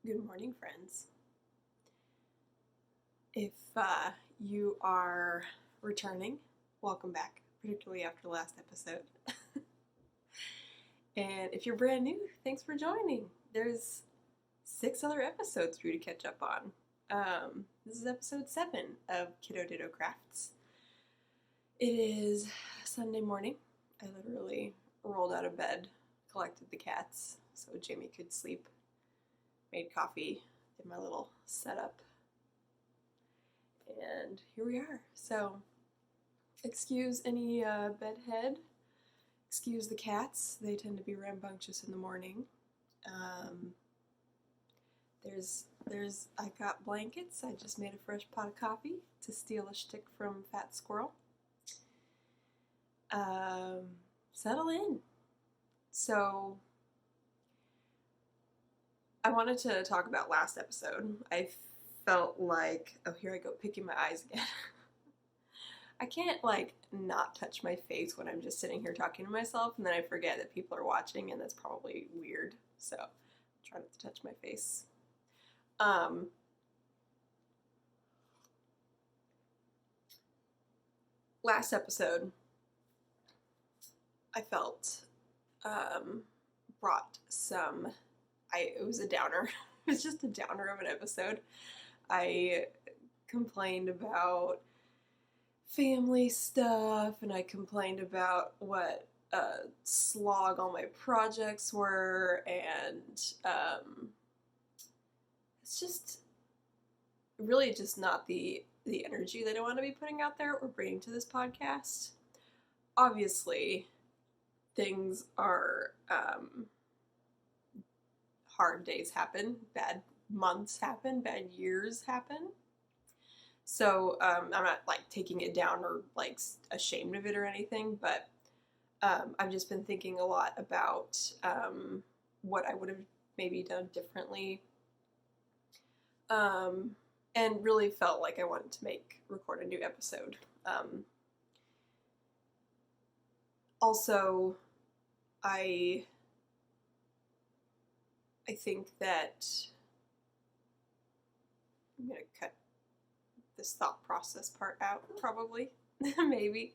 Good morning, friends. If you are returning, welcome back, particularly after the last episode. And if you're brand new, thanks for joining. There's 6 other episodes for you to catch up on. This is episode 7 of Kiddo, Ditto, Krafts. It is Sunday morning. I literally rolled out of bed, collected the cats so Jamie could sleep, made coffee, did my little setup, and here we are. So, excuse any bedhead, excuse the cats, they tend to be rambunctious in the morning. I got blankets, I just made a fresh pot of coffee to steal a shtick from Fat Squirrel. Settle in. So, I wanted to talk about last episode. I felt like, oh, here I go picking my eyes again. I can't, not touch my face when I'm just sitting here talking to myself, and then I forget that people are watching, and that's probably weird, so I'm trying not to touch my face. Last episode, I felt, brought some... it was a downer. It was just a downer of an episode. I complained about family stuff, and I complained about what a slog all my projects were, and it's just really just not the energy that I want to be putting out there or bringing to this podcast. Obviously, things are hard days happen, bad months happen, bad years happen. So I'm not taking it down or ashamed of it or anything, but I've just been thinking a lot about what I would have maybe done differently, and really felt like I wanted to record a new episode. Also, I think that I'm going to cut this thought process part out, probably, maybe.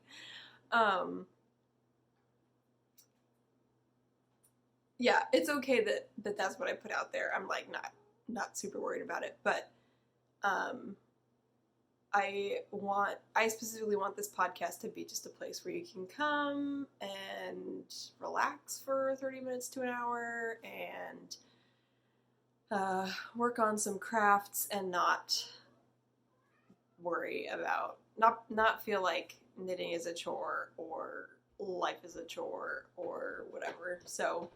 Yeah, it's okay that that's what I put out there. I'm not super worried about it, but I specifically want this podcast to be just a place where you can come and relax for 30 minutes to an hour and work on some crafts and not worry about, not feel like knitting is a chore or life is a chore or whatever. So,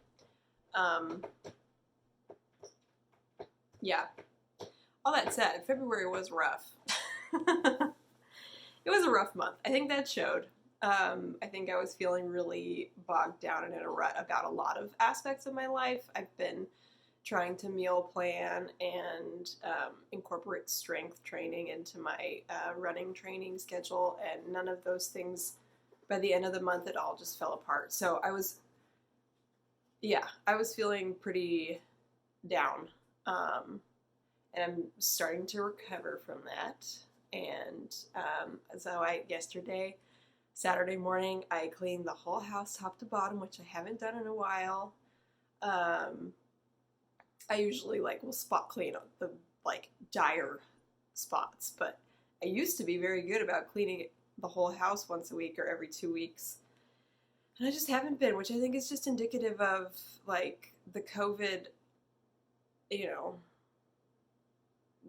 yeah. All that said, February was rough. It was a rough month. I think that showed. I think I was feeling really bogged down and in a rut about a lot of aspects of my life. I've been trying to meal plan and incorporate strength training into my running training schedule, and none of those things, by the end of the month, it all just fell apart. So I was feeling pretty down, and I'm starting to recover from that. And so Saturday morning, I cleaned the whole house top to bottom, which I haven't done in a while. I usually will spot clean the dire spots, but I used to be very good about cleaning the whole house once a week or every 2 weeks. And I just haven't been, which I think is just indicative of the COVID,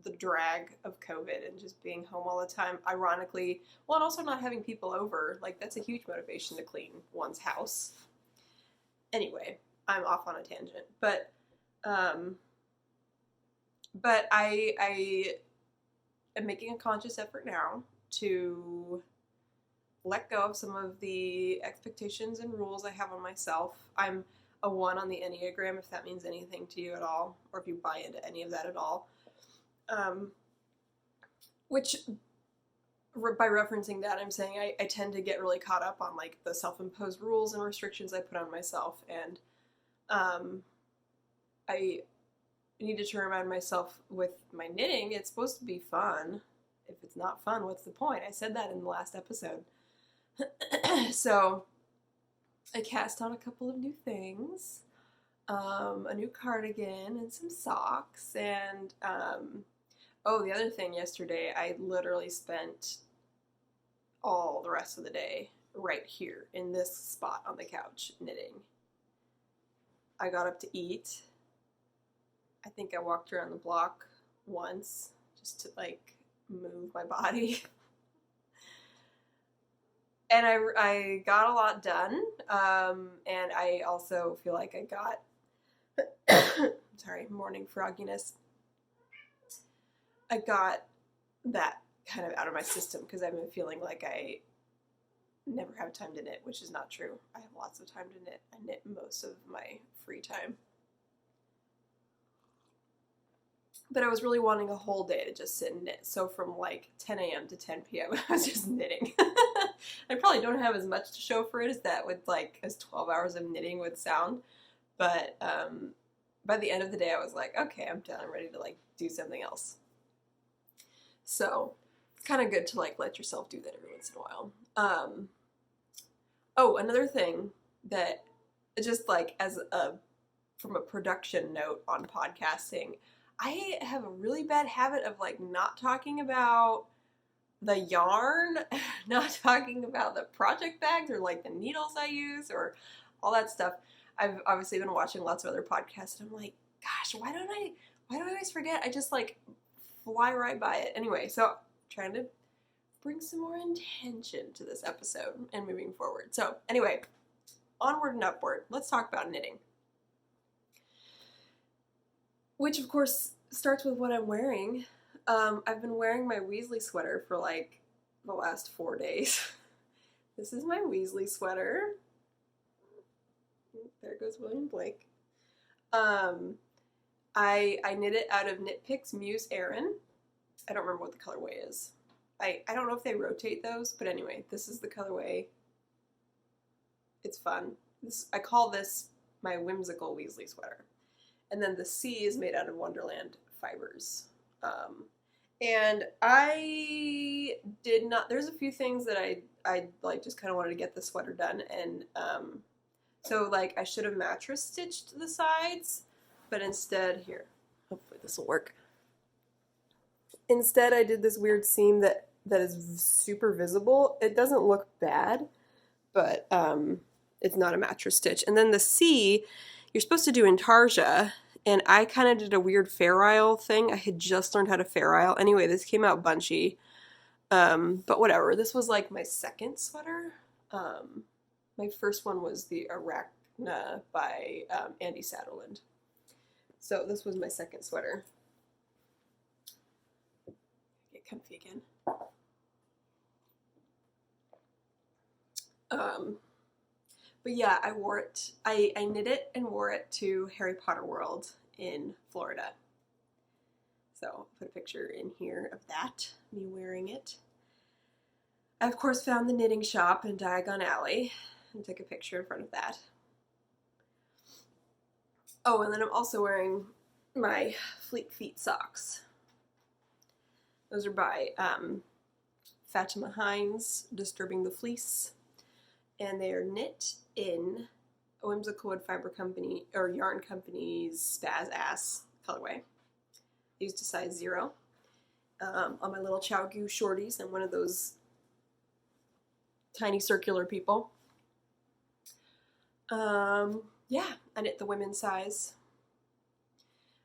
the drag of COVID and just being home all the time. Ironically, and also not having people over, that's a huge motivation to clean one's house. Anyway, I'm off on a tangent, but I am making a conscious effort now to let go of some of the expectations and rules I have on myself. I'm a 1 on the Enneagram, if that means anything to you at all, or if you buy into any of that at all. Which, by referencing that, I'm saying I tend to get really caught up on the self-imposed rules and restrictions I put on myself, and I I needed to remind myself with my knitting, it's supposed to be fun. If it's not fun, what's the point? I said that in the last episode. So I cast on a couple of new things. A new cardigan and some socks. And, oh, the other thing yesterday, I literally spent all the rest of the day right here in this spot on the couch knitting. I got up to eat. I think I walked around the block once just to like move my body. And I got a lot done. And I also feel like I got, sorry, morning frogginess. I got that kind of out of my system because I've been feeling like I never have time to knit, which is not true. I have lots of time to knit. I knit most of my free time. But I was really wanting a whole day to just sit and knit. So from like 10 a.m. to 10 p.m. I was just knitting. I probably don't have as much to show for it as that would like as 12 hours of knitting would sound. But by the end of the day I was like, okay, I'm done. I'm ready to like do something else. So it's kind of good to like let yourself do that every once in a while. Oh, another thing that just like as a from a production note on podcasting, I have a really bad habit of like not talking about the yarn, not talking about the project bags or like the needles I use or all that stuff. I've obviously been watching lots of other podcasts and I'm like, gosh, why do I always forget? I just like fly right by it. Anyway, so I'm trying to bring some more intention to this episode and moving forward. So anyway, onward and upward. Let's talk about knitting. Which, of course, starts with what I'm wearing. I've been wearing my Weasley sweater for, like, the last 4 days. This is my Weasley sweater. There goes William Blake. I knit it out of Knit Picks Muse Aran. I don't remember what the colorway is. I don't know if they rotate those, but anyway, this is the colorway. It's fun. I call this my whimsical Weasley sweater. And then the C is made out of Wonderland fibers. And I did not, there's a few things that I like just kind of wanted to get the sweater done. And so like I should have mattress stitched the sides, but instead, here, hopefully this will work. Instead I did this weird seam that is super visible. It doesn't look bad, but it's not a mattress stitch. And then the C, you're supposed to do intarsia, and I kind of did a weird Fair Isle thing. I had just learned how to Fair Isle. Anyway, this came out bunchy, but whatever. This was like my second sweater. My first one was the Arachna by Andy Satterland. So this was my second sweater. Get comfy again. But yeah, I wore it, I knit it and wore it to Harry Potter World in Florida. So I'll put a picture in here of that, me wearing it. I of course found the knitting shop in Diagon Alley and took a picture in front of that. Oh, and then I'm also wearing my Fleet Feet socks. Those are by Fatima Hines, Disturbing the Fleece. And they are knit in a Whimsical Wood Fiber Company, or Yarn Company's Spaz Ass colorway. Used a size 0 on my little Chow Gu shorties. I'm one of those tiny circular people. Yeah, I knit the women's size.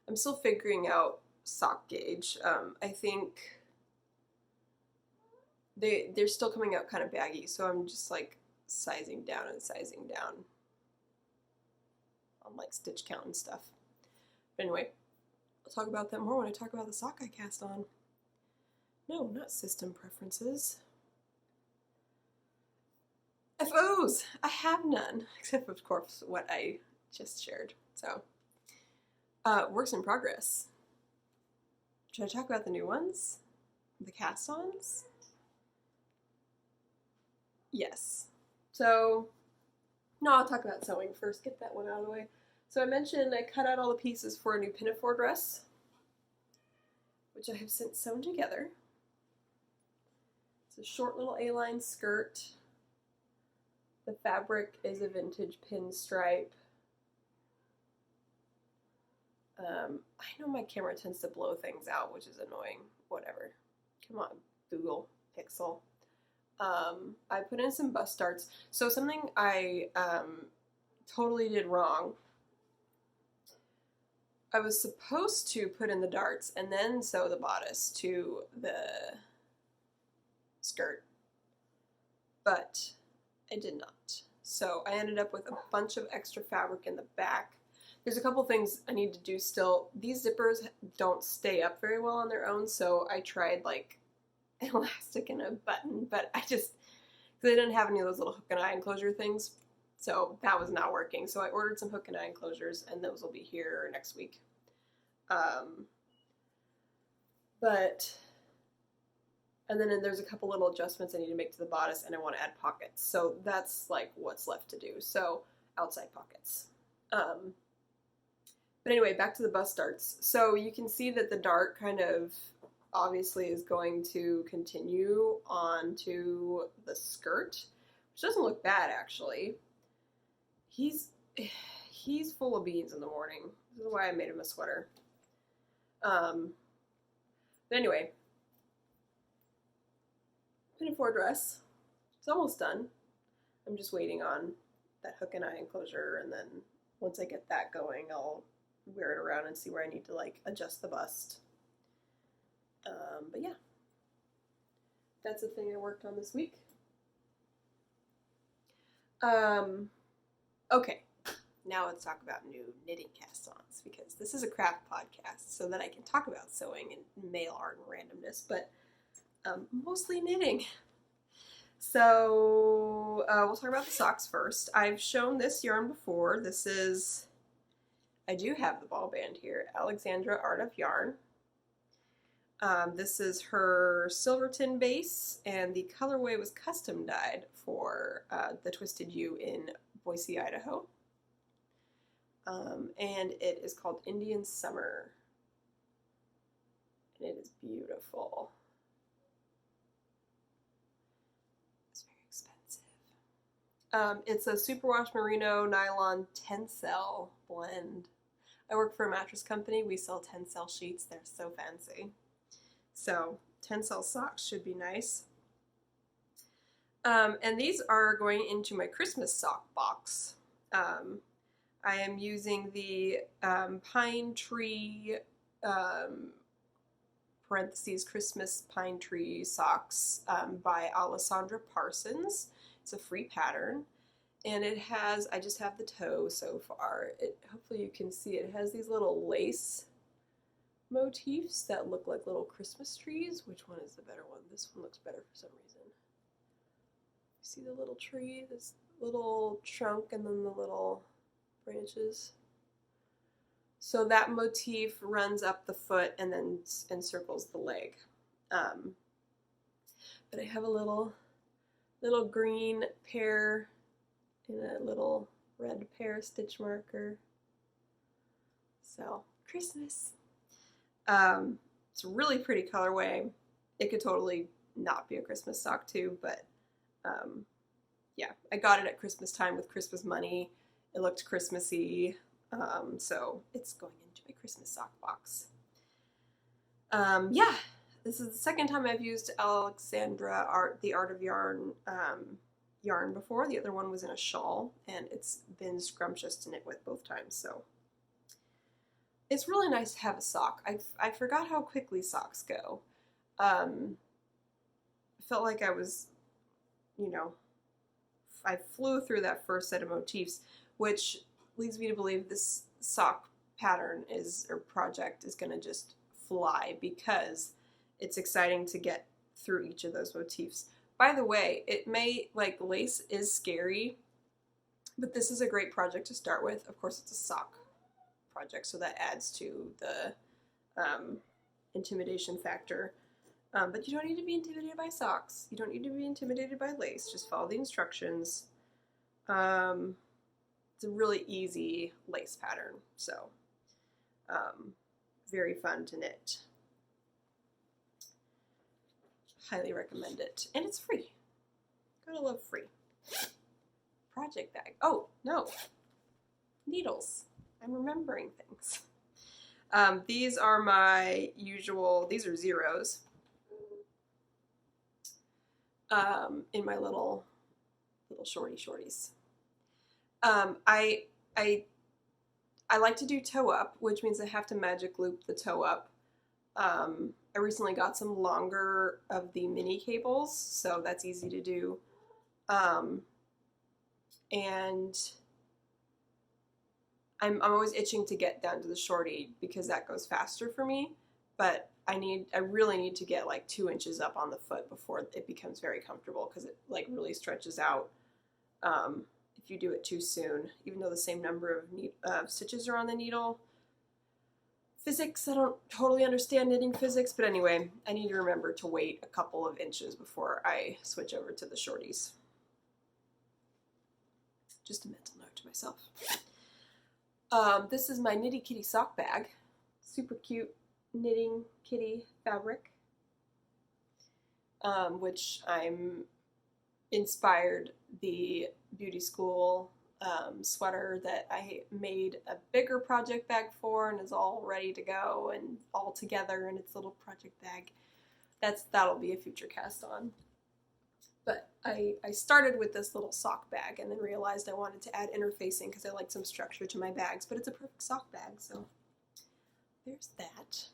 I'm still figuring out sock gauge. I think they're still coming out kind of baggy, so I'm just like sizing down on like stitch count and stuff. But anyway, I'll talk about that more when I talk about the sock I cast on. No, not system preferences. FOs! I have none, except of course what I just shared. So, works in progress. Should I talk about the new ones? The cast-ons? Yes. So, no, I'll talk about sewing first. Get that one out of the way. So I mentioned I cut out all the pieces for a new Pinafore dress, which I have since sewn together. It's a short little A-line skirt. The fabric is a vintage pinstripe. I know my camera tends to blow things out, which is annoying. Whatever. Come on, Google Pixel. I put in some bust darts. So something I totally did wrong. I was supposed to put in the darts and then sew the bodice to the skirt, but I did not. So I ended up with a bunch of extra fabric in the back. There's a couple things I need to do still. These zippers don't stay up very well on their own, so I tried like an elastic and a button, but because I didn't have any of those little hook and eye enclosure things, so that was not working. So I ordered some hook and eye enclosures, and those will be here next week. And then there's a couple little adjustments I need to make to the bodice, and I want to add pockets. So that's like what's left to do. So outside pockets. But anyway, back to the bust darts. So you can see that the dart kind of obviously is going to continue onto the skirt, which doesn't look bad actually. He's full of beans in the morning. This is why I made him a sweater. But anyway, Pinafore dress. It's almost done. I'm just waiting on that hook and eye enclosure, and then once I get that going, I'll wear it around and see where I need to like adjust the bust. But yeah, that's the thing I worked on this week. Okay, now let's talk about new knitting cast-ons, because this is a craft podcast, so that I can talk about sewing and mail art and randomness, but mostly knitting. So we'll talk about the socks first. I've shown this yarn before. I do have the ball band here, Alexandra Art of Yarn. This is her Silverton base, and the colorway was custom dyed for the Twisted U in Boise, Idaho. And it is called Indian Summer. And it is beautiful. It's very expensive. It's a superwash merino nylon tencel blend. I work for a mattress company. We sell tencel sheets. They're so fancy. So tencel socks should be nice. And these are going into my Christmas sock box. I am using the Pine Tree, parentheses, Christmas Pine Tree socks by Alessandra Parsons. It's a free pattern. And it has, I just have the toe so far. Hopefully you can see it has these little lace motifs that look like little Christmas trees. Which one is the better one? This one looks better for some reason. See the little tree, this little trunk, and then the little branches. So that motif runs up the foot and then encircles the leg. But I have a little green pear and a little red pear stitch marker. So Christmas. It's a really pretty colorway. It could totally not be a Christmas sock too, but yeah, I got it at Christmas time with Christmas money. It looked Christmassy, so it's going into my Christmas sock box. Yeah, this is the second time I've used Alexandra the Art of Yarn yarn before. The other one was in a shawl, and it's been scrumptious to knit with both times, so it's really nice to have a sock. I forgot how quickly socks go. I felt like I was, I flew through that first set of motifs, which leads me to believe this sock pattern or project is going to just fly, because it's exciting to get through each of those motifs. By the way, lace is scary, but this is a great project to start with. Of course, it's a sock project, so that adds to the intimidation factor. But you don't need to be intimidated by socks. You don't need to be intimidated by lace. Just follow the instructions. It's it's a really easy lace pattern, so very fun to knit. Highly recommend it, and it's free. Gotta love free. Project bag. Oh no, needles. I'm remembering things. These are my usual. These are zeros. In my little shorties. I like to do toe up, which means I have to magic loop the toe up. I recently got some longer of the mini cables, so that's easy to do. And I'm always itching to get down to the shorty because that goes faster for me, but I really need to get like 2 inches up on the foot before it becomes very comfortable, because it like really stretches out if you do it too soon, even though the same number of stitches are on the needle. Physics, I don't totally understand knitting physics, but anyway, I need to remember to wait a couple of inches before I switch over to the shorties. Just a mental note to myself. This is my Knitty Kitty sock bag. Super cute knitting kitty fabric, which I'm inspired the beauty school sweater that I made a bigger project bag for, and is all ready to go and all together in its little project bag. That'll be a future cast on. But I started with this little sock bag and then realized I wanted to add interfacing because I liked some structure to my bags, but it's a perfect sock bag, so there's that.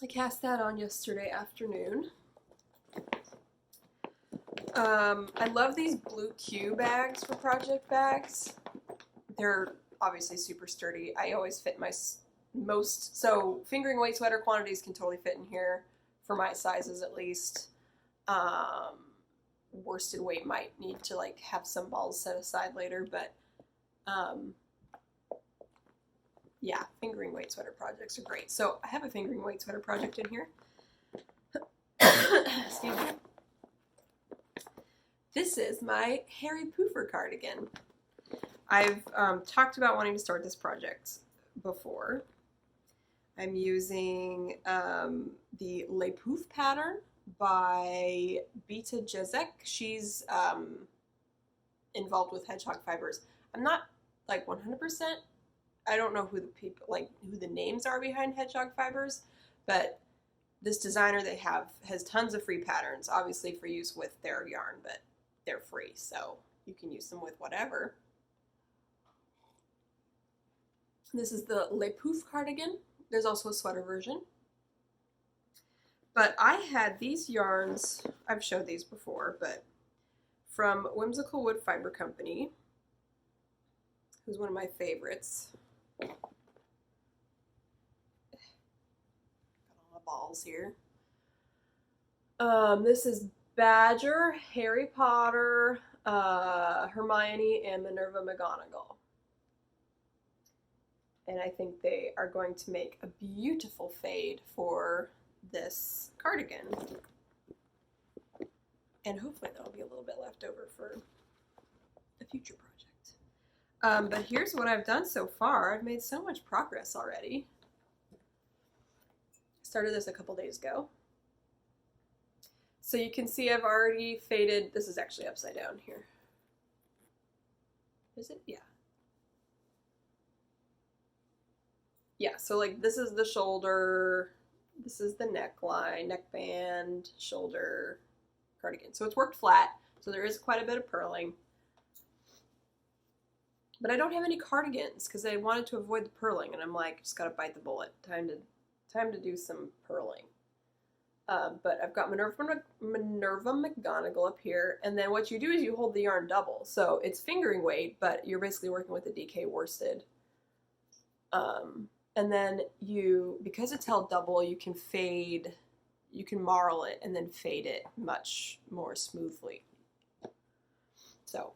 I cast that on yesterday afternoon. I love these blue Q bags for project bags. They're obviously super sturdy. I always fit my so fingering weight sweater quantities can totally fit in here for my sizes at least. Worsted weight might need to like have some balls set aside later, but yeah, fingering weight sweater projects are great. So I have a fingering weight sweater project in here. Excuse me. This is my Harry Poofer cardigan. I've talked about wanting to start this project before. I'm using the Le Pouf pattern by Beta Jezek. She's involved with hedgehog fibers. I'm not like 100%. I don't know who the names are behind hedgehog fibers, but this designer they have has tons of free patterns, obviously for use with their yarn, but they're free, so you can use them with whatever. This is the Le Pouf cardigan. There's also a sweater version. But I had these yarns, I've showed these before, but from Whimsical Wood Fiber Company, who's one of my favorites. Got all my balls here. This is Badger, Harry Potter, Hermione, and Minerva McGonagall. And I think they are going to make a beautiful fade for this cardigan. And hopefully there'll be a little bit left over for a future project. But here's what I've done so far. I've made so much progress already. Started this a couple days ago. So you can see I've already faded. This is actually upside down here. Is it? Yeah. Yeah, so like this is the shoulder, this is the neckline, neckband, shoulder, cardigan. So it's worked flat, so there is quite a bit of purling. But I don't have any cardigans because I wanted to avoid the purling, and I'm like, just gotta bite the bullet. Time to do some purling. But I've got Minerva McGonagall up here, and then what you do is you hold the yarn double. So it's fingering weight, but you're basically working with a DK worsted. And then because it's held double, you can marl it and then fade it much more smoothly. So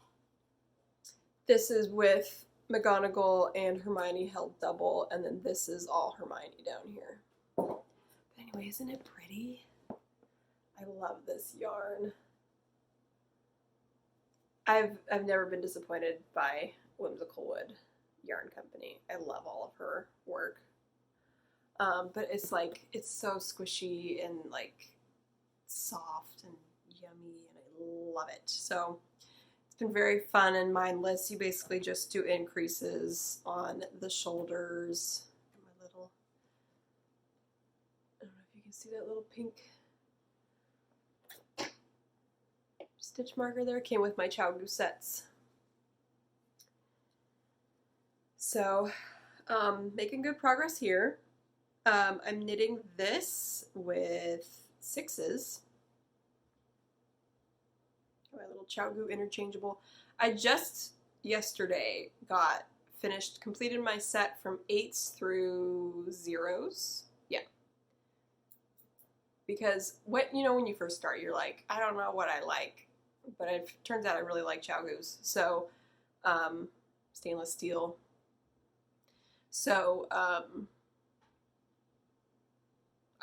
this is with McGonagall and Hermione held double, and then this is all Hermione down here. But anyway, isn't it pretty? I love this yarn. I've never been disappointed by Whimsical Wood Yarn Company. I love all of her work. But it's like, it's so squishy and like soft and yummy, and I love it. So it's been very fun and mindless. You basically just do increases on the shoulders. My little, I don't know if you can see that little pink stitch marker there. Came with my Chowgu sets. So making good progress here. I'm knitting this with 6s. My little Chowgu interchangeable. I just yesterday completed my set from 8s through 0s. Yeah. Because when you first start, you're like, I don't know what I like. But it turns out I really like Chowgus. So, stainless steel. So, I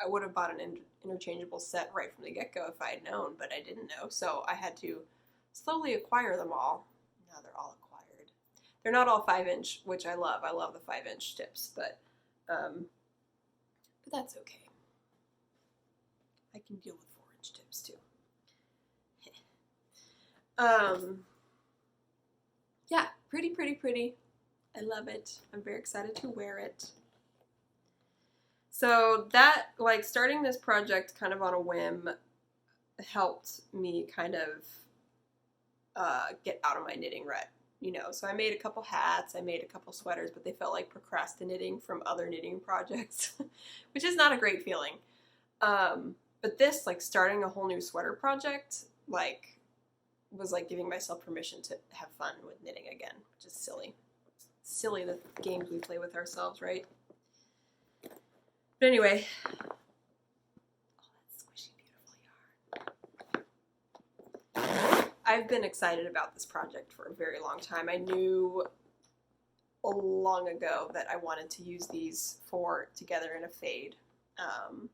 would have bought an interchangeable set right from the get-go if I had known, but I didn't know, so I had to slowly acquire them all. Now they're all acquired. They're not all 5-inch, which I love. I love the 5-inch tips, but that's okay. I can deal with 4-inch tips too. Yeah, pretty. I love it. I'm very excited to wear it. So that, like, starting this project kind of on a whim helped me kind of get out of my knitting rut, So I made a couple hats, I made a couple sweaters, but they felt like procrastinating from other knitting projects, which is not a great feeling. But this, like, starting a whole new sweater project, like, was like giving myself permission to have fun with knitting again, which is silly. Silly the games we play with ourselves, right? But anyway, oh, that squishy, beautiful yarn. I've been excited about this project for a very long time. I knew long ago that I wanted to use these together in a fade. And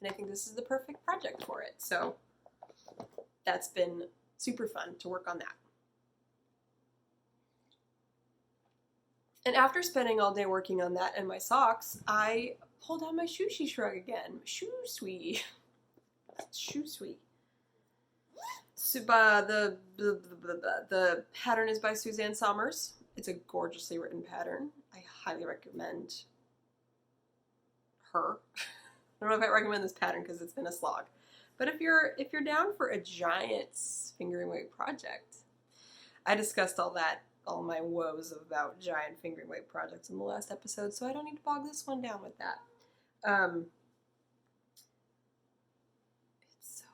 I think this is the perfect project for it. So that's been super fun to work on that. And after spending all day working on that and my socks, I pulled out my Shushi Shrug again. Shoo-sui. Shoo-sui. So, the pattern is by Suzanne Somers. It's a gorgeously written pattern. I highly recommend her. I don't know if I recommend this pattern because it's been a slog. But if you're down for a giant fingering weight project, I discussed all my woes about giant fingering weight projects in the last episode, so I don't need to bog this one down with that. It's so,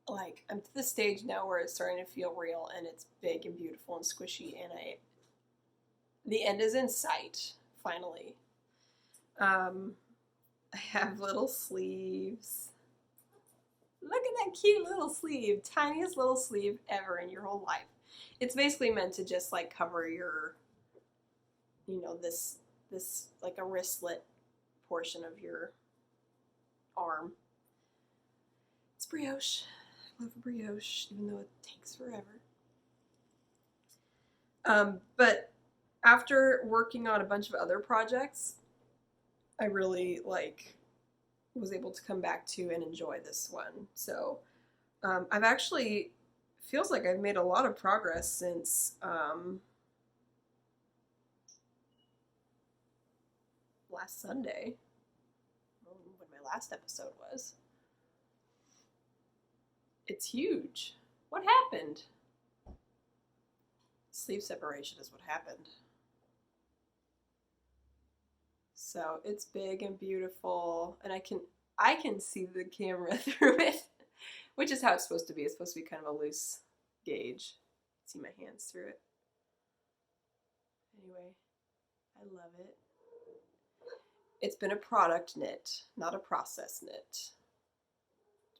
like, I'm to the stage now where it's starting to feel real, and it's big and beautiful and squishy, and the end is in sight, finally. I have little sleeves. Look at that cute little sleeve. Tiniest little sleeve ever in your whole life. It's basically meant to just like cover your, this like a wristlet portion of your arm. It's brioche. I love brioche, even though it takes forever. But after working on a bunch of other projects, I really was able to come back to and enjoy this one. So I've actually, feels like I've made a lot of progress since last Sunday, when my last episode was. It's huge. What happened? Sleeve separation is what happened. So it's big and beautiful, and I can see the camera through it, which is how it's supposed to be. It's supposed to be kind of a loose gauge. See my hands through it. Anyway, I love it. It's been a product knit, not a process knit. It's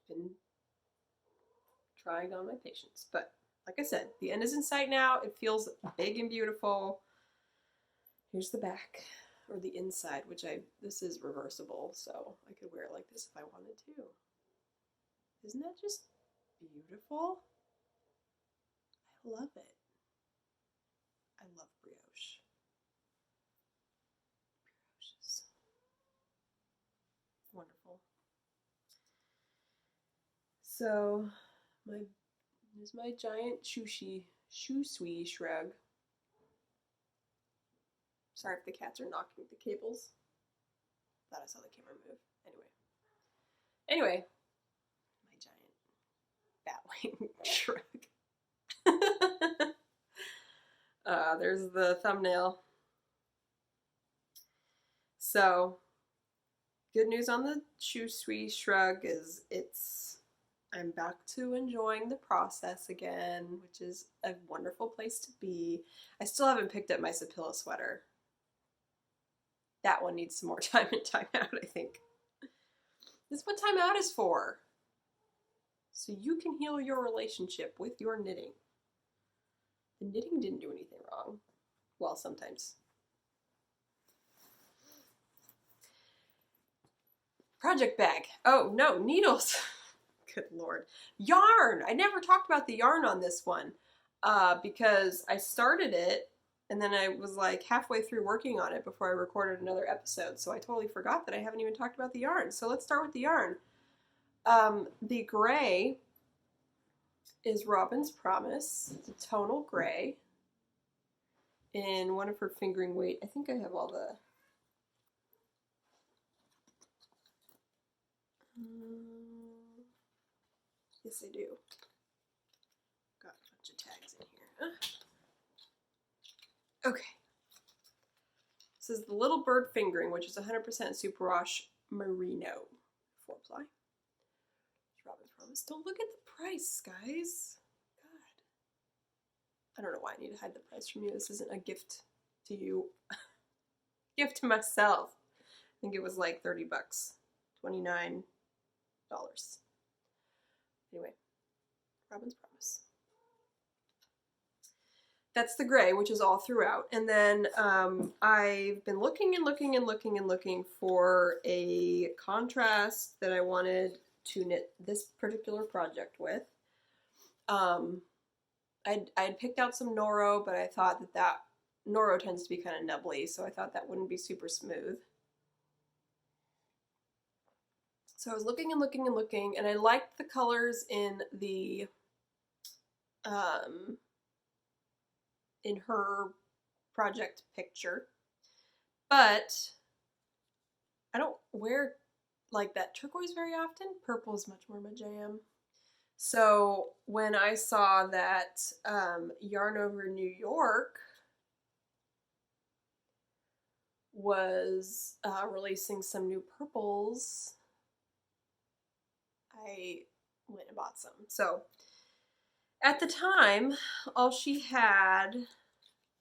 been trying on my patience, but like I said, the end is in sight now. It feels big and beautiful. Here's the back, or the inside, this is reversible, so I could wear it like this if I wanted to. Isn't that just beautiful? I love it. I love brioche. Brioche is wonderful. So, here's my giant shoo shui shrug. Sorry if the cats are knocking at the cables. Thought I saw the camera move. Anyway, my giant bat wing shrug. There's the thumbnail. So, good news on the shoo shui shrug is I'm back to enjoying the process again, which is a wonderful place to be. I still haven't picked up my Sapilla sweater. That one needs some more time and time out, I think. This is what time out is for. So you can heal your relationship with your knitting. The knitting didn't do anything wrong. Well, sometimes. Project bag. Oh, no, needles. Good Lord. Yarn! I never talked about the yarn on this one because I started it and then I was like halfway through working on it before I recorded another episode, so I totally forgot that I haven't even talked about the yarn. So let's start with the yarn. The gray is Robin's Promise. It's a tonal gray in one of her fingering weight. I think I have all the... Yes, I do. Got a bunch of tags in here. Okay. This is the Little Bird Fingering, which is 100% superwash merino. 4-ply. Robin's Promise. Don't look at the price, guys. God. I don't know why I need to hide the price from you. This isn't a gift to you. Gift to myself. I think it was like 30 bucks. $29. Anyway, Robin's Promise. That's the gray, which is all throughout. And then I've been looking for a contrast that I wanted to knit this particular project with. I'd picked out some Noro, but I thought that Noro tends to be kind of nubbly, so I thought that wouldn't be super smooth. So I was looking, and I liked the colors in the, in her project picture, but I don't wear like that turquoise very often. Purple is much more my jam. So when I saw that Yarn Over New York was releasing some new purples, I went and bought some. So at the time, all she had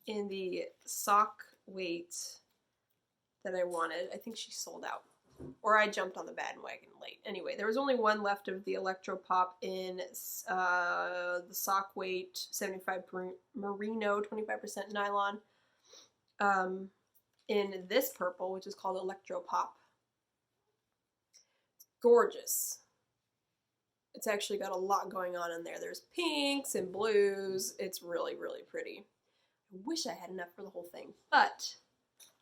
in the sock weight that I wanted, I think she sold out. Or I jumped on the bandwagon late. Anyway, there was only one left of the Electro Pop in the sock weight, 75 merino, 25% nylon. In this purple, which is called Electro Pop. It's gorgeous. It's actually got a lot going on in there. There's pinks and blues. It's really, really pretty. I wish I had enough for the whole thing, but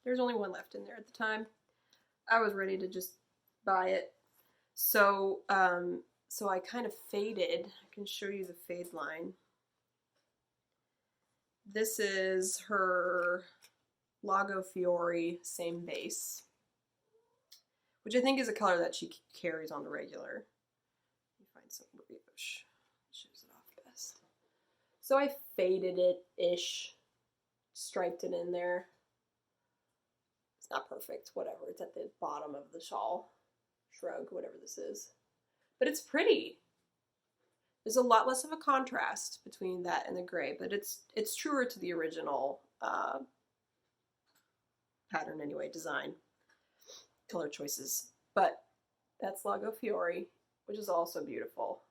there's only one left in there at the time. I was ready to just buy it. So, so I kind of faded. I can show you the fade line. This is her Lago Fiore, same base, which I think is a color that she carries on the regular. Some brioche shows it off best. So I faded it-ish, striped it in there. It's not perfect, whatever. It's at the bottom of the shawl, shrug, whatever this is. But it's pretty. There's a lot less of a contrast between that and the gray, but it's truer to the original pattern anyway, design, color choices. But that's Lago Fiore, which is also beautiful.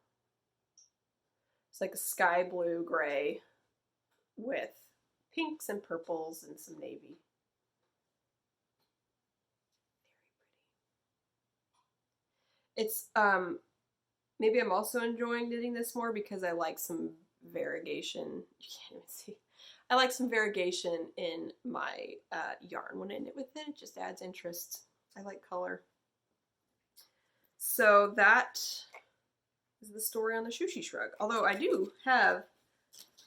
It's like a sky blue gray with pinks and purples and some navy. Very pretty. It's, maybe I'm also enjoying knitting this more because I like some variegation. You can't even see. I like some variegation in my yarn. When I knit with it, it just adds interest. I like color. So that is the story on the Shushi Shrug. Although I do have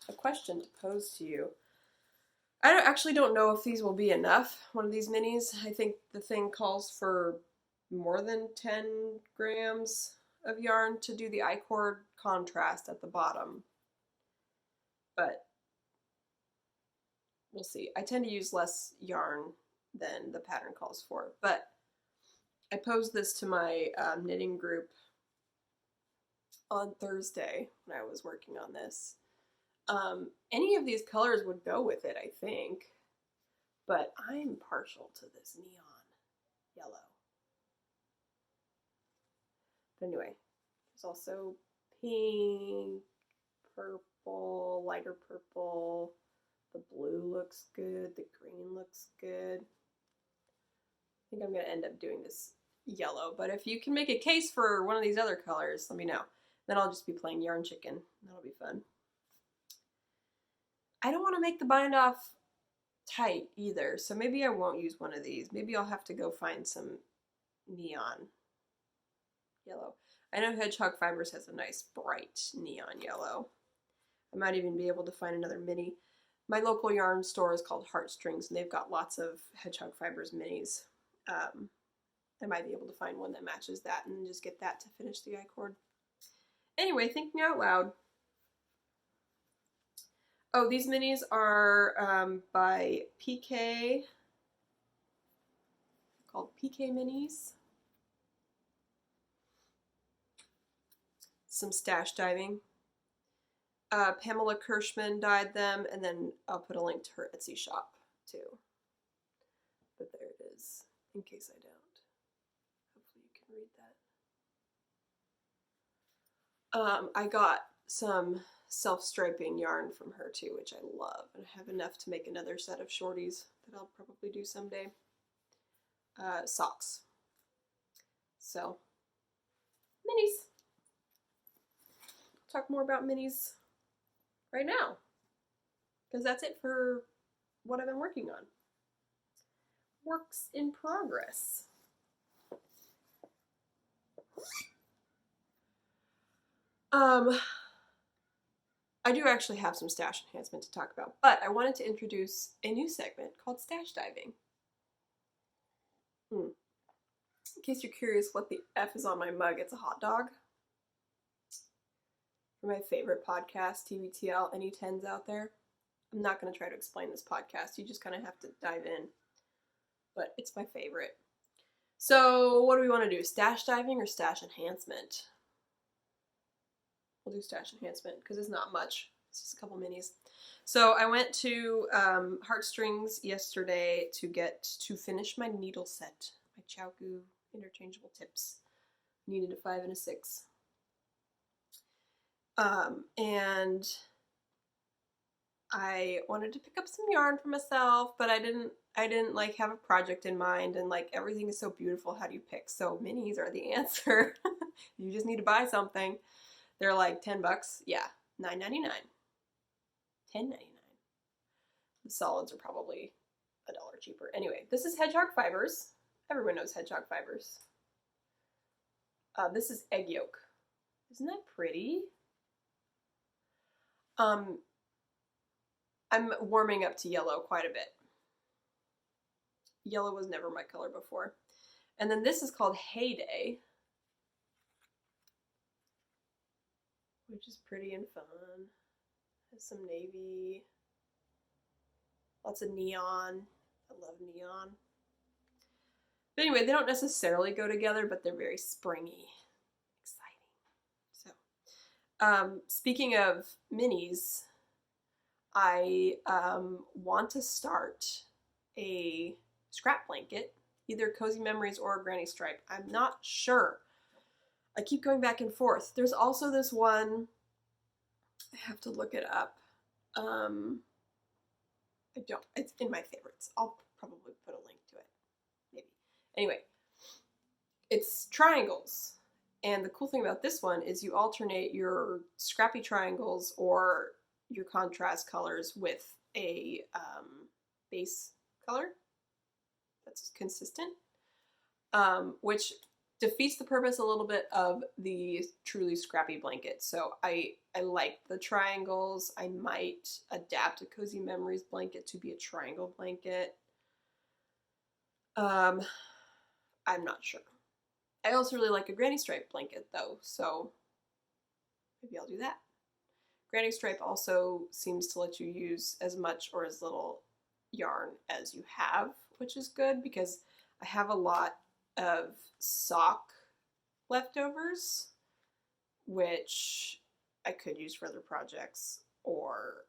a question to pose to you. I actually don't know if these will be enough, one of these minis. I think the thing calls for more than 10 grams of yarn to do the I-cord contrast at the bottom. But we'll see. I tend to use less yarn than the pattern calls for. But I posed this to my knitting group on Thursday when I was working on this. Any of these colors would go with it, I think, but I'm partial to this neon yellow. But anyway, there's also pink, purple, lighter purple, the blue looks good, the green looks good. I think I'm going to end up doing this yellow, but if you can make a case for one of these other colors, let me know. Then I'll just be playing Yarn Chicken. That'll be fun. I don't want to make the bind off tight either, so maybe I won't use one of these. Maybe I'll have to go find some neon yellow. I know Hedgehog Fibers has a nice bright neon yellow. I might even be able to find another mini. My local yarn store is called Heartstrings, and they've got lots of Hedgehog Fibers minis. I might be able to find one that matches that and just get that to finish the I-cord. Anyway, thinking out loud. Oh, these minis are by PK, called PK Minis. Some stash diving. Pamela Kirschman dyed them, and then I'll put a link to her Etsy shop too. But there it is, in case I don't. Hopefully you can read that. I got some self-striping yarn from her too, which I love, and I have enough to make another set of shorties that I'll probably do someday. Socks. So, minis. Talk more about minis right now, because that's it for what I've been working on. Works in progress. I do actually have some stash enhancement to talk about, but I wanted to introduce a new segment called Stash Diving. In case you're curious what the F is on my mug, it's a hot dog. For my favorite podcast, TVTL, any 10s out there? I'm not going to try to explain this podcast. You just kind of have to dive in. But it's my favorite. So what do we want to do? Stash diving or stash enhancement? We'll do stash enhancement because it's not much. It's just a couple minis. So I went to Heartstrings yesterday to finish my needle set. My Chowku interchangeable tips. Needed a 5 and a 6. And I wanted to pick up some yarn for myself, but I didn't like have a project in mind, and like everything is so beautiful. How do you pick? So minis are the answer. You just need to buy something. They're like $10. Yeah, $9.99. $10.99. The solids are probably $1 cheaper. Anyway, this is Hedgehog Fibers. Everyone knows Hedgehog Fibers. This is egg yolk. Isn't that pretty? I'm warming up to yellow quite a bit. Yellow was never my color before. And then this is called Heyday, which is pretty and fun. Has some navy, lots of neon. I love neon. But anyway, they don't necessarily go together, but they're very springy. Exciting. So, speaking of minis, I want to start a scrap blanket, either Cozy Memories or Granny Stripe. I'm not sure. I keep going back and forth. There's also this one, I have to look it up. It's in my favorites. I'll probably put a link to it, maybe. Anyway, it's triangles, And the cool thing about this one is you alternate your scrappy triangles or your contrast colors with a base color that's consistent, which defeats the purpose a little bit of the truly scrappy blanket. So I like the triangles. I might adapt a Cozy Memories blanket to be a triangle blanket. I'm not sure. I also really like a granny stripe blanket though, so maybe I'll do that. Granny stripe also seems to let you use as much or as little yarn as you have, which is good because I have a lot of sock leftovers, which I could use for other projects, or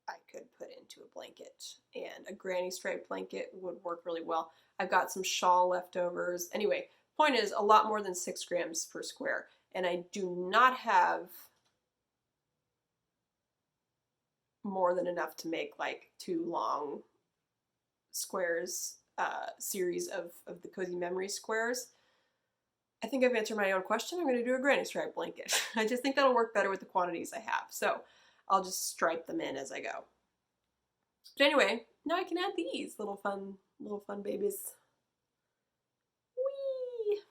I could put into a blanket, and a granny stripe blanket would work really well. I've got some shawl leftovers. Anyway, point is, a lot more than 6 grams per square, and I do not have more than enough to make like 2 long squares, series of the Cozy Memories squares. I think I've answered my own question. I'm going to do a granny stripe blanket. I just think that'll work better with the quantities I have, so I'll just stripe them in as I go. But anyway, now I can add these little fun babies. Whee!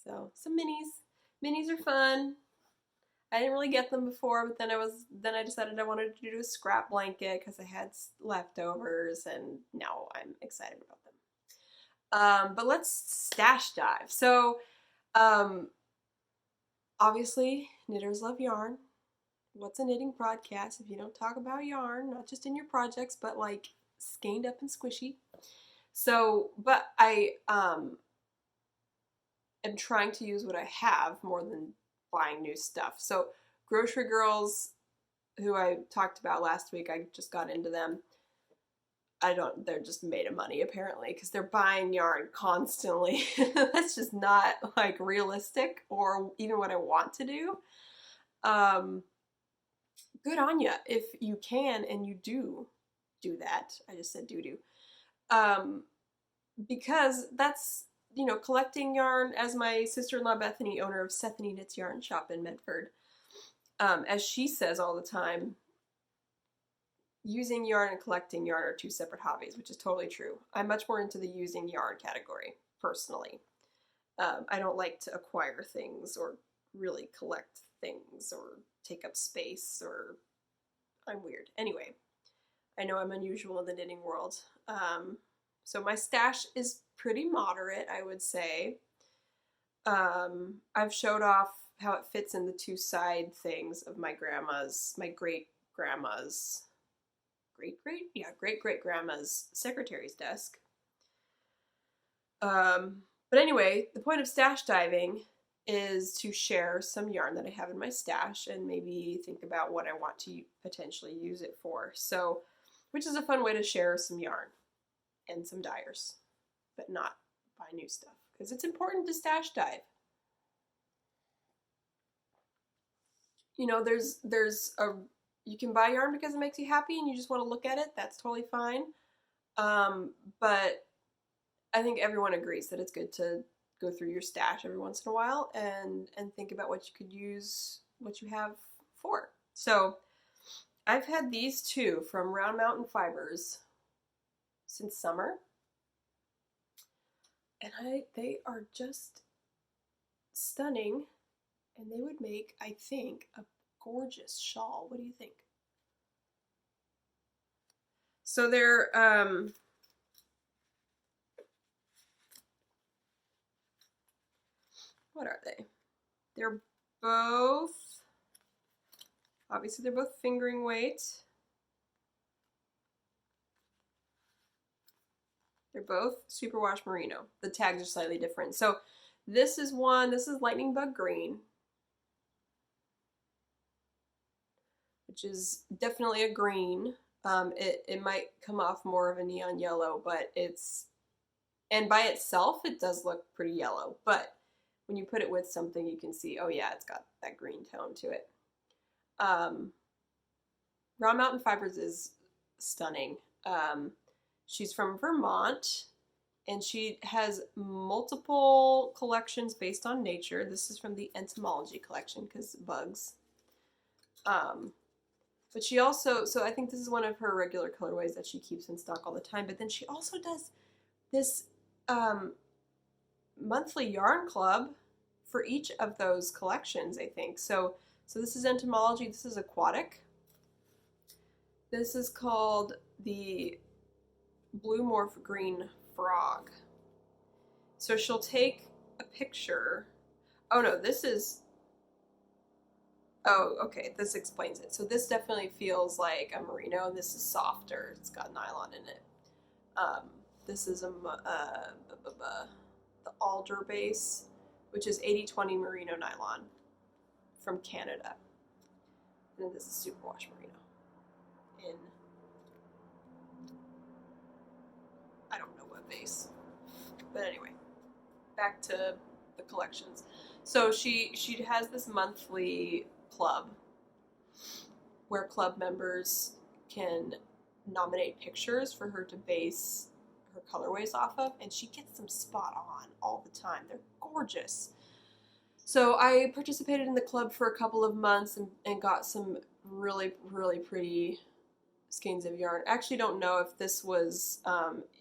So some minis. Minis are fun. I didn't really get them before, but then I decided I wanted to do a scrap blanket because I had leftovers, and now I'm excited about them. But let's stash dive. So, obviously, knitters love yarn. What's a knitting podcast if you don't talk about yarn, not just in your projects, but like skeined up and squishy. So, but I am trying to use what I have more than buying new stuff. So Grocery Girls, who I talked about last week, I just got into them. They're just made of money apparently because they're buying yarn constantly. That's just not like realistic or even what I want to do. Good on ya if you can and you do that. I just said do. Because that's, you know, collecting yarn, as my sister-in-law Bethany, owner of Sethany Knits Yarn Shop in Medford, as she says all the time, using yarn and collecting yarn are 2 separate hobbies, which is totally true. I'm much more into the using yarn category, personally. I don't like to acquire things or really collect things or take up space, or I'm weird. Anyway, I know I'm unusual in the knitting world. So my stash is pretty moderate, I would say. I've showed off how it fits in the 2 side things of my grandma's, my great-grandma's, great-great-grandma's secretary's desk. But anyway, the point of stash diving is to share some yarn that I have in my stash and maybe think about what I want to potentially use it for. So, which is a fun way to share some yarn and some dyers, but not buy new stuff, because it's important to stash dive. You know, you can buy yarn because it makes you happy and you just want to look at it. That's totally fine. But I think everyone agrees that it's good to go through your stash every once in a while and think about what you could use what you have for. So I've had these 2 from Round Mountain Fibers since summer, and they are just stunning, and they would make, I think, a gorgeous shawl. What do you think? So they're what are they? They're both, obviously they're both fingering weight. They're both superwash merino. The tags are slightly different. So this is Lightning Bug Green, which is definitely a green. It might come off more of a neon yellow, but and by itself it does look pretty yellow, but when you put it with something you can see, oh yeah, it's got that green tone to it. Round Mountain Fibers is stunning. She's from Vermont, And she has multiple collections based on nature. This is from the entomology collection because bugs. But she also, so I think this is one of her regular colorways that she keeps in stock all the time. But then she also does this monthly yarn club for each of those collections, I think. So this is entomology. This is aquatic. This is called the Blue Morph Green Frog. So she'll take a picture. Oh no, this is, oh, okay, this explains it. So this definitely feels like a merino. This is softer. It's got nylon in it. This is the alder base, which is 80/20 merino nylon from Canada. And then this is superwash merino in, I don't know what base. But anyway, back to the collections. So she has this monthly club where club members can nominate pictures for her to base her colorways off of, and she gets them spot on all the time. They're gorgeous. So I participated in the club for a couple of months and got some really, really pretty skeins of yarn. I actually don't know if this was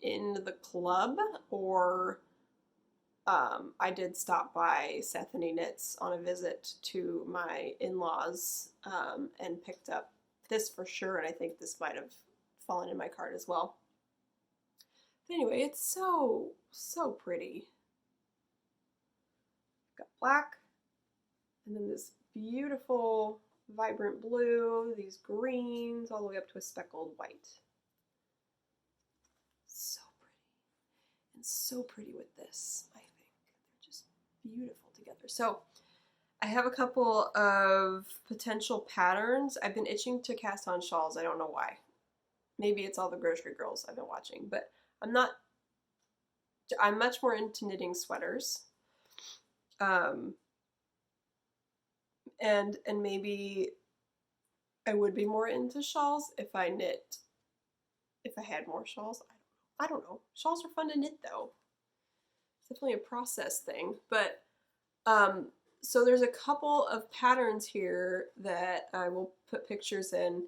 in the club or I did stop by Sethany Knits on a visit to my in-laws and picked up this for sure, and I think this might have fallen in my cart as well. But anyway, it's so, so pretty. Got black, and then this beautiful vibrant blue, these greens, all the way up to a speckled white. So pretty. And so pretty with this, I think. They're just beautiful together. So I have a couple of potential patterns. I've been itching to cast on shawls. I don't know why. Maybe it's all the grocery girls I've been watching, but I'm much more into knitting sweaters. And maybe I would be more into shawls if I had more shawls. I don't know. Shawls are fun to knit though. It's definitely a process thing. But so there's a couple of patterns here that I will put pictures in.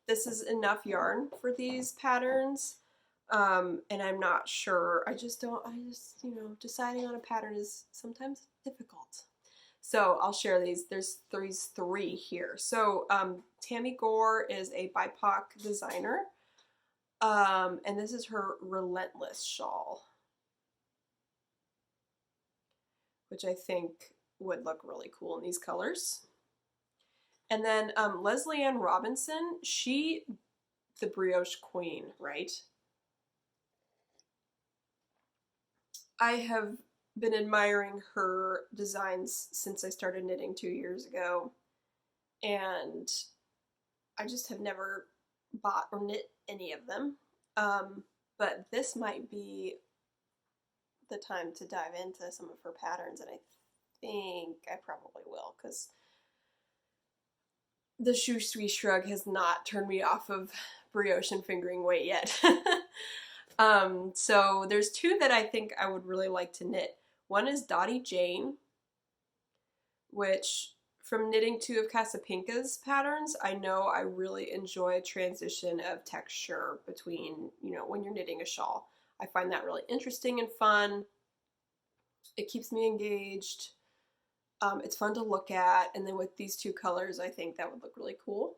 This is enough yarn for these patterns. And I'm not sure. Deciding on a pattern is sometimes difficult. So I'll share these. There's three here. So Tammy Gore is a BIPOC designer. And this is her Relentless shawl, which I think would look really cool in these colors. And then Leslie Ann Robinson, the brioche queen, right? I have been admiring her designs since I started knitting 2 years ago, and I just have never bought or knit any of them. But this might be the time to dive into some of her patterns, and I think I probably will, because the Shu Sui Shrug has not turned me off of brioche and fingering weight yet. So there's two that I think I would really like to knit. One is Dottie Jane, which from knitting two of Casapinka's patterns, I know I really enjoy a transition of texture between, when you're knitting a shawl. I find that really interesting and fun. It keeps me engaged. It's fun to look at, and then with these two colors, I think that would look really cool.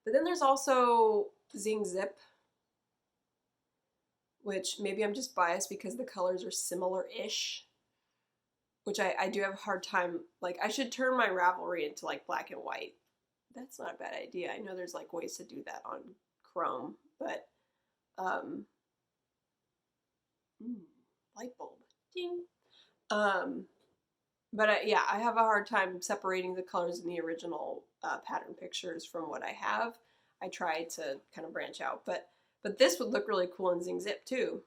But then there's also Zing Zip, which maybe I'm just biased because the colors are similar-ish, which I do have a hard time, I should turn my Ravelry into black and white. That's not a bad idea. I know there's ways to do that on Chrome, but light bulb, ding. But yeah, I have a hard time separating the colors in the original pattern pictures from what I have. I try to kind of branch out, but this would look really cool in Zing Zip too.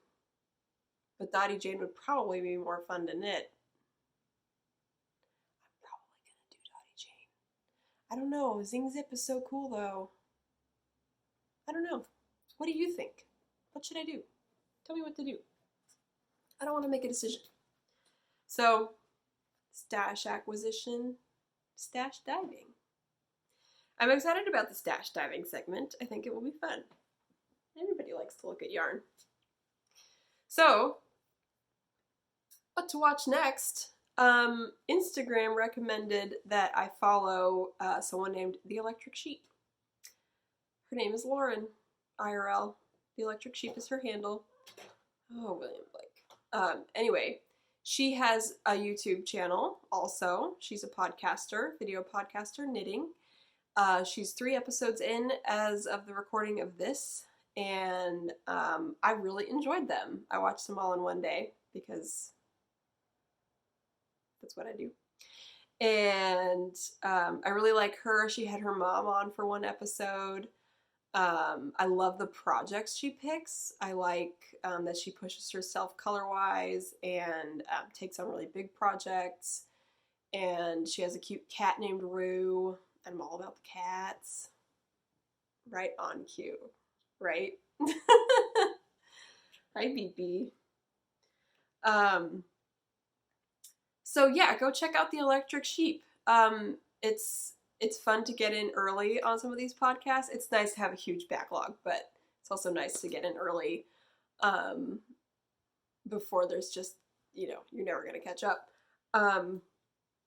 But Dottie Jane would probably be more fun to knit. I'm probably gonna do Dottie Jane. I don't know. Zing Zip is so cool though. I don't know. What do you think? What should I do? Tell me what to do. I don't want to make a decision. So, stash acquisition, stash diving. I'm excited about the stash diving segment. I think it will be fun. Everybody likes to look at yarn. So, what to watch next? Instagram recommended that I follow someone named The Electric Sheep. Her name is Lauren, IRL. The Electric Sheep is her handle. Oh, William Blake. Anyway, she has a YouTube channel also. She's a podcaster, video podcaster, knitting. She's 3 episodes in as of the recording of this, and I really enjoyed them. I watched them all in one day because that's what I do. And I really like her. She had her mom on for one episode. I love the projects she picks. I like that she pushes herself color-wise and takes on really big projects. And she has a cute cat named Rue. I'm all about the cats. Right on cue, right? Hi, BB. So yeah, go check out The Electric Sheep. It's fun to get in early on some of these podcasts. It's nice to have a huge backlog, but it's also nice to get in early before there's just, you're never going to catch up.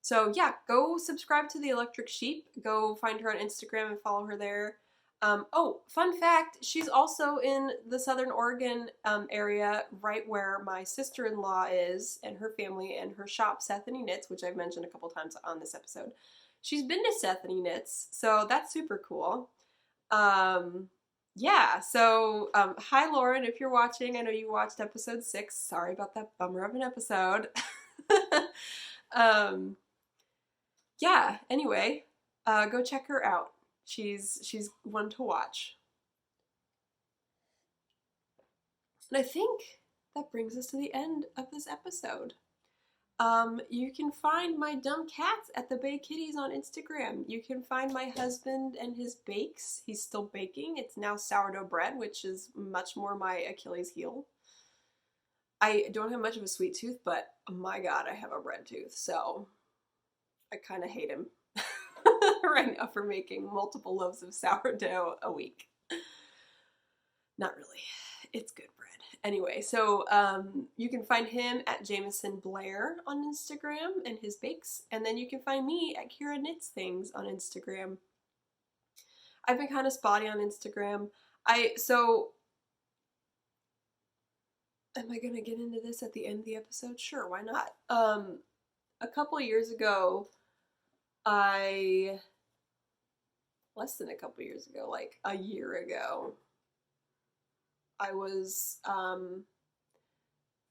So yeah, go subscribe to The Electric Sheep. Go find her on Instagram and follow her there. Oh, fun fact, she's also in the Southern Oregon area, right where my sister-in-law is, and her family, and her shop, Sethany Knits, which I've mentioned a couple times on this episode. She's been to Sethany Knits, so that's super cool. Yeah, so hi Lauren, if you're watching. I know you watched episode 6. Sorry about that bummer of an episode. Yeah, anyway, go check her out. She's one to watch. And I think that brings us to the end of this episode. You can find my dumb cats at the Bay Kitties on Instagram. You can find my husband and his bakes. He's still baking. It's now sourdough bread, which is much more my Achilles heel. I don't have much of a sweet tooth, but oh my god, I have a bread tooth, so I kind of hate him right now for making multiple loaves of sourdough a week. Not really. It's good bread. Anyway, so you can find him at Jameson Blair on Instagram and his bakes, and then you can find me at Kira Knits Things on Instagram. I've been kind of spotty on Instagram. Am I gonna get into this at the end of the episode? Sure, why not? A couple years ago, less than a couple years ago, like a year ago, I was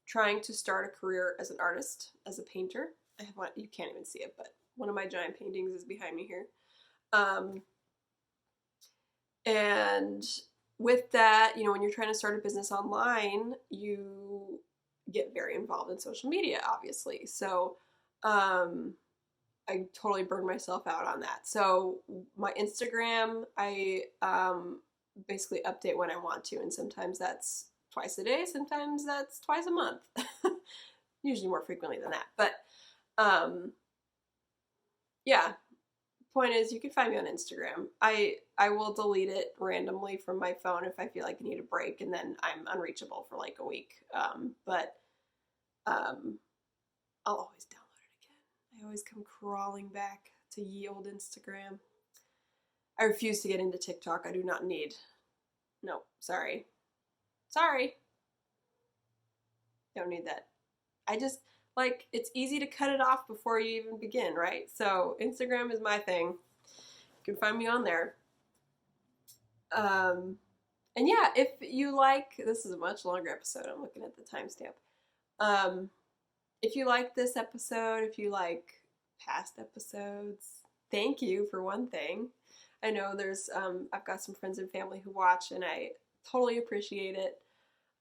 trying to start a career as an artist, as a painter. I have one, you can't even see it, but one of my giant paintings is behind me here. And with that, when you're trying to start a business online, you get very involved in social media, obviously. So I totally burned myself out on that. So my Instagram, I basically update when I want to, and sometimes that's twice a day, sometimes that's twice a month. Usually more frequently than that. But yeah, point is, you can find me on Instagram. I will delete it randomly from my phone if I feel like I need a break, and then I'm unreachable for like a week. But I'll always download it again. I always come crawling back to ye old Instagram. I refuse to get into TikTok. I do not need. No, sorry. Sorry. Don't need that. I just, it's easy to cut it off before you even begin, right? So Instagram is my thing. You can find me on there. And yeah, if you like, this is a much longer episode. I'm looking at the timestamp. If you like this episode, if you like past episodes, thank you for one thing. I know there's, I've got some friends and family who watch, and I totally appreciate it.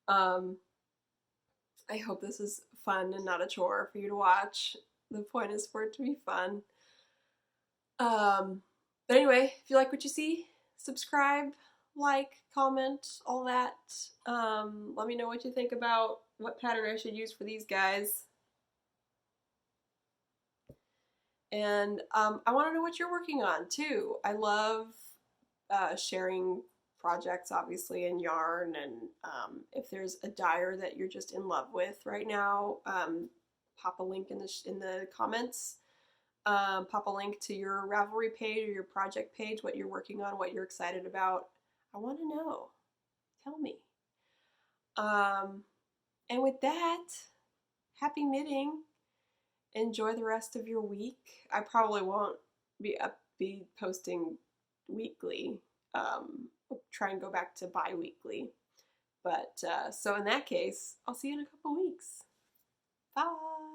I hope this is fun and not a chore for you to watch. The point is for it to be fun. But anyway, if you like what you see, subscribe, like, comment, all that. Let me know what you think about what pattern I should use for these guys. And I want to know what you're working on too. I love sharing projects, obviously, in yarn, and if there's a dyer that you're just in love with right now, pop a link in the comments. Pop a link to your Ravelry page or your project page, what you're working on, what you're excited about. I want to know. Tell me. And with that, happy knitting. Enjoy the rest of your week. I probably won't be posting weekly. I'll try and go back to bi-weekly. But so in that case, I'll see you in a couple weeks. Bye.